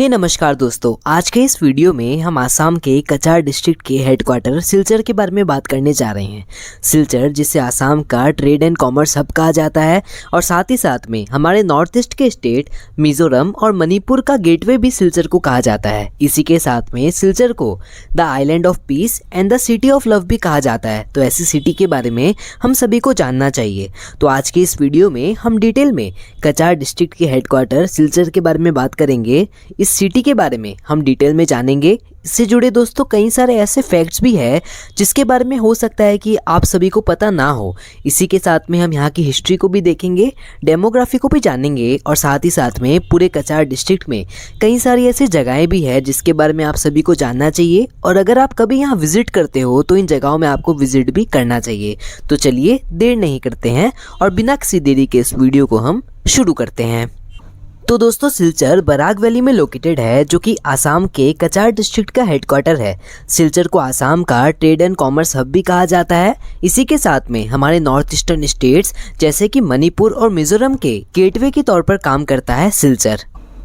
नमस्कार दोस्तों, आज के इस वीडियो में हम आसाम के कचार डिस्ट्रिक्ट के हेडक्वार्टर सिलचर के बारे में बात करने जा रहे हैं। सिलचर जिसे आसाम का ट्रेड एंड कॉमर्स हब कहा जाता है और साथ ही साथ में हमारे नॉर्थ ईस्ट के स्टेट मिजोरम और मणिपुर का गेटवे भी सिलचर को कहा जाता है। इसी के साथ में सिलचर को the island of peace and the city of love भी कहा जाता है। तो ऐसी सिटी के बारे में हम सभी को जानना चाहिए। तो आज की इस वीडियो में हम डिटेल में कचार डिस्ट्रिक्ट के हेडक्वार्टर सिलचर के बारे में बात करेंगे। इस सिटी के बारे में हम डिटेल में जानेंगे। इससे जुड़े दोस्तों कई सारे ऐसे फैक्ट्स भी हैं जिसके बारे में हो सकता है कि आप सभी को पता ना हो। इसी के साथ में हम यहाँ की हिस्ट्री को भी देखेंगे, डेमोग्राफी को भी जानेंगे और साथ ही साथ में पूरे कचार डिस्ट्रिक्ट में कई सारी ऐसी जगहें भी हैं जिसके बारे में आप सभी को जानना चाहिए। और अगर आप कभी यहाँ विजिट करते हो तो इन जगहों में आपको विजिट भी करना चाहिए। तो चलिए देर नहीं करते हैं और बिना किसी देरी के इस वीडियो को हम शुरू करते हैं। तो दोस्तों सिलचर बराक वैली में लोकेटेड है जो कि आसाम के कचार डिस्ट्रिक्ट का हेडक्वार्टर है। सिलचर को आसाम का ट्रेड एंड कॉमर्स हब भी कहा जाता है। इसी के साथ में हमारे नॉर्थ ईस्टर्न स्टेट्स जैसे कि मणिपुर और मिजोरम के गेटवे के तौर पर काम करता है सिलचर।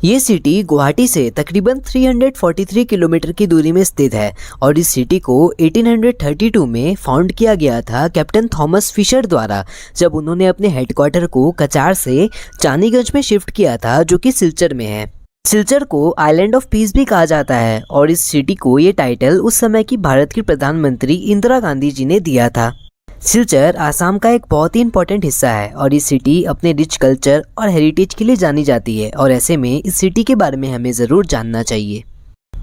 ये सिटी गुवाहाटी से तकरीबन 343 किलोमीटर की दूरी में स्थित है और इस सिटी को 1832 में फाउंड किया गया था कैप्टन थॉमस फिशर द्वारा, जब उन्होंने अपने हेडक्वार्टर को कचार से चानीगंज में शिफ्ट किया था जो कि सिलचर में है। सिलचर को आइलैंड ऑफ पीस भी कहा जाता है और इस सिटी को ये टाइटल उस समय की भारत की प्रधानमंत्री इंदिरा गांधी जी ने दिया था। सिलचर आसाम का एक बहुत ही इंपॉर्टेंट हिस्सा है और ये सिटी अपने रिच कल्चर और हेरिटेज के लिए जानी जाती है और ऐसे में इस सिटी के बारे में हमें ज़रूर जानना चाहिए।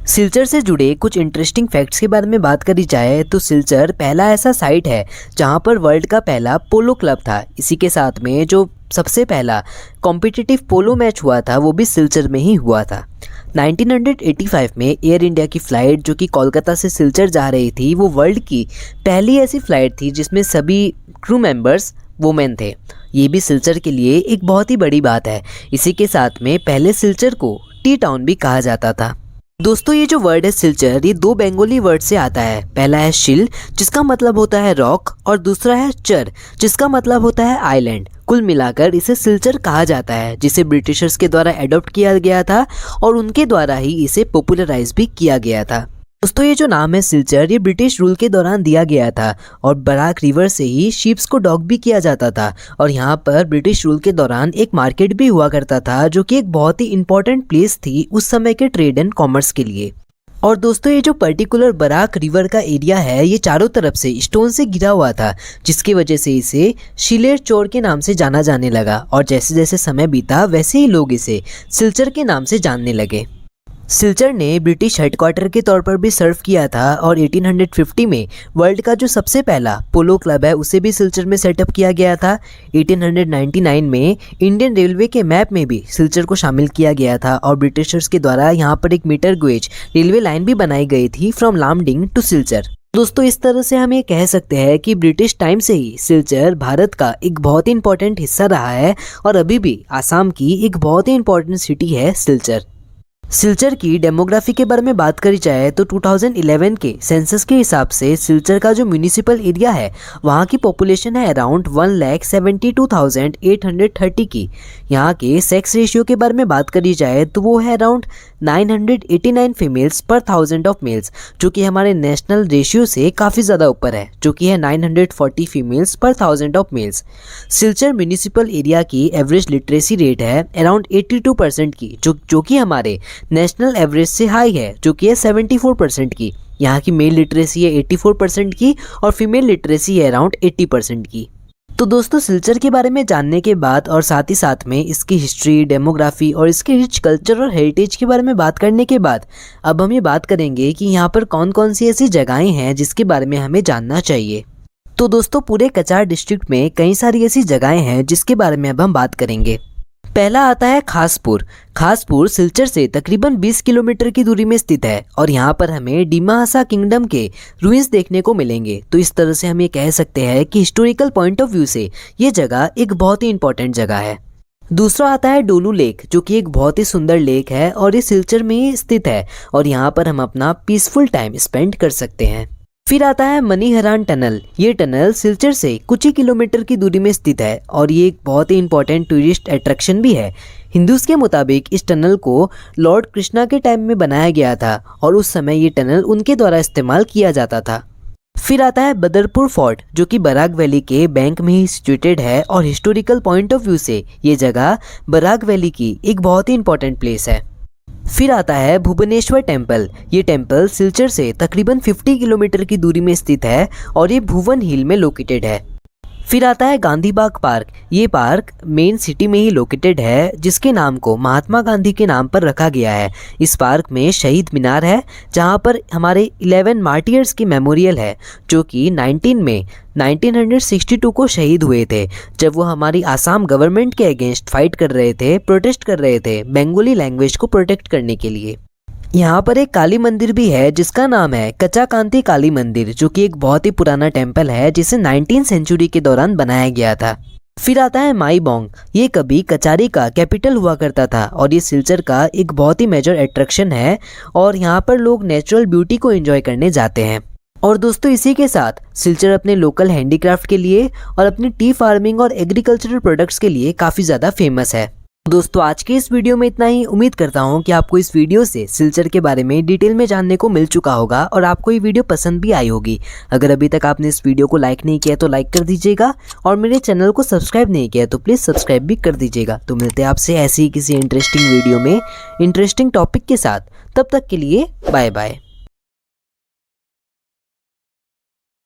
सिलचर से जुड़े कुछ इंटरेस्टिंग फैक्ट्स के बारे में बात करी जाए तो सिलचर पहला ऐसा साइट है जहां पर वर्ल्ड का पहला पोलो क्लब था। इसी के साथ में जो सबसे पहला कॉम्पिटिटिव पोलो मैच हुआ था वो भी सिलचर में ही हुआ था। 1985 में एयर इंडिया की फ़्लाइट जो कि कोलकाता से सिलचर जा रही थी वो वर्ल्ड की पहली ऐसी फ़्लाइट थी जिसमें सभी क्रू मेंबर्स वुमेन थे। ये भी सिलचर के लिए एक बहुत ही बड़ी बात है। इसी के साथ में पहले सिलचर को टी टाउन भी कहा जाता था। दोस्तों ये जो वर्ड है सिलचर ये दो बंगाली वर्ड से आता है। पहला है शिल जिसका मतलब होता है रॉक और दूसरा है चर जिसका मतलब होता है आइलैंड। कुल मिलाकर इसे सिलचर कहा जाता है जिसे ब्रिटिशर्स के द्वारा एडॉप्ट किया गया था और उनके द्वारा ही इसे पॉपुलराइज भी किया गया था। दोस्तों ये जो नाम है सिलचर ये ब्रिटिश रूल के दौरान दिया गया था और बराक रिवर से ही शिप्स को डॉक भी किया जाता था और यहाँ पर ब्रिटिश रूल के दौरान एक मार्केट भी हुआ करता था जो कि एक बहुत ही इंपॉर्टेंट प्लेस थी उस समय के ट्रेड एंड कॉमर्स के लिए। और दोस्तों ये जो पर्टिकुलर बराक रिवर का एरिया है ये चारों तरफ से स्टोन से घिरा हुआ था जिसकी वजह से इसे शिलेर चोर के नाम से जाना जाने लगा और जैसे जैसे समय बीता वैसे ही लोग इसे सिलचर के नाम से जानने लगे। सिलचर ने ब्रिटिश हेडक्वार्टर के तौर पर भी सर्व किया था और 1850 में वर्ल्ड का जो सबसे पहला पोलो क्लब है उसे भी सिलचर में सेटअप किया गया था। 1899 में इंडियन रेलवे के मैप में भी सिलचर को शामिल किया गया था और ब्रिटिशर्स के द्वारा यहाँ पर एक मीटर गेज रेलवे लाइन भी बनाई गई थी फ्रॉम लामडिंग टू सिलचर। दोस्तों इस तरह से हम ये कह सकते हैं कि ब्रिटिश टाइम से ही सिलचर भारत का एक बहुत ही इंपॉर्टेंट हिस्सा रहा है और अभी भी आसाम की एक बहुत ही इंपॉर्टेंट सिटी है सिलचर। सिलचर की डेमोग्राफी के बारे में बात करी जाए तो 2011 के सेंसस के हिसाब से सिलचर का जो म्यूनिसिपल एरिया है वहाँ की पॉपुलेशन है अराउंड 1,72,830 की। यहाँ के सेक्स रेशियो के बारे में बात करी जाए तो वो है अराउंड 989 फीमेल्स पर 1000 ऑफ मेल्स जो कि हमारे नेशनल रेशियो से काफ़ी ज़्यादा ऊपर है जो कि है 940 फीमेल्स पर 1000 of males. Silchar municipal area की एवरेज लिटरेसी रेट है अराउंड 82% की जो कि हमारे नेशनल एवरेज से हाई है जो कि है 74% की। यहाँ की मेल लिटरेसी है 84% की और फीमेल लिटरेसी है अराउंड 80% की। तो दोस्तों सिलचर के बारे में जानने के बाद और साथ ही साथ में इसकी हिस्ट्री, डेमोग्राफी और इसके रिच कल्चर और हेरिटेज के बारे में बात करने के बाद अब हम ये बात करेंगे कि यहाँ पर कौन कौन सी ऐसी जगहें हैं जिसके बारे में हमें जानना चाहिए। तो दोस्तों पूरे कचार डिस्ट्रिक्ट में कई सारी ऐसी जगहें हैं जिसके बारे में अब हम बात करेंगे। पहला आता है खासपुर। खासपुर सिलचर से तकरीबन 20 किलोमीटर की दूरी में स्थित है और यहाँ पर हमें डिमा हासा किंगडम के रूइंस देखने को मिलेंगे। तो इस तरह से हम ये कह सकते हैं कि हिस्टोरिकल पॉइंट ऑफ व्यू से ये जगह एक बहुत ही इंपॉर्टेंट जगह है। दूसरा आता है डोलू लेक जो कि एक बहुत ही सुंदर लेक है और ये सिलचर में ही स्थित है और यहाँ पर हम अपना पीसफुल टाइम स्पेंड कर सकते हैं। फिर आता है मनीहरान टनल। ये टनल सिलचर से कुछ ही किलोमीटर की दूरी में स्थित है और ये एक बहुत ही इंपॉर्टेंट टूरिस्ट अट्रैक्शन भी है। हिंदूज के मुताबिक इस टनल को लॉर्ड कृष्णा के टाइम में बनाया गया था और उस समय ये टनल उनके द्वारा इस्तेमाल किया जाता था। फिर आता है बदरपुर फोर्ट, जो कि बराक वैली के बैंक में ही सिचुएटेड है और हिस्टोरिकल पॉइंट ऑफ व्यू से ये जगह बराक वैली की एक बहुत ही इंपॉर्टेंट प्लेस है। फिर आता है भुवनेश्वर टेम्पल। ये टेम्पल सिलचर से तकरीबन 50 किलोमीटर की दूरी में स्थित है और ये भुवन हिल में लोकेटेड है। फिर आता है गांधी बाग पार्क। ये पार्क मेन सिटी में ही लोकेटेड है, जिसके नाम को महात्मा गांधी के नाम पर रखा गया है। इस पार्क में शहीद मीनार है, जहां पर हमारे 11 मार्टियर्स की मेमोरियल है, जो कि 1962 को शहीद हुए थे, जब वो हमारी आसाम गवर्नमेंट के अगेंस्ट फाइट कर रहे थे, प्रोटेस्ट कर रहे थे बंगाली लैंग्वेज को प्रोटेक्ट करने के लिए। यहाँ पर एक काली मंदिर भी है जिसका नाम है कचाकांती काली मंदिर, जो कि एक बहुत ही पुराना टेम्पल है जिसे 19th सेंचुरी के दौरान बनाया गया था। फिर आता है माईबोंग। ये कभी कचारी का कैपिटल हुआ करता था और ये सिलचर का एक बहुत ही मेजर अट्रैक्शन है और यहाँ पर लोग नेचुरल ब्यूटी को एंजॉय करने जाते हैं। और दोस्तों, इसी के साथ सिलचर अपने लोकल हैंडीक्राफ्ट के लिए और अपनी टी फार्मिंग और एग्रीकल्चरल प्रोडक्ट्स के लिए काफ़ी ज़्यादा फेमस है। दोस्तों, आज के इस वीडियो में इतना ही। उम्मीद करता हूँ कि आपको इस वीडियो से सिलचर के बारे में डिटेल में जानने को मिल चुका होगा और आपको ये वीडियो पसंद भी आई होगी। अगर अभी तक आपने इस वीडियो को लाइक नहीं किया तो लाइक कर दीजिएगा और मेरे चैनल को सब्सक्राइब नहीं किया तो प्लीज़ सब्सक्राइब भी कर दीजिएगा। तो मिलते हैं आपसे ऐसे ही किसी इंटरेस्टिंग वीडियो में इंटरेस्टिंग टॉपिक के साथ। तब तक के लिए बाय बाय।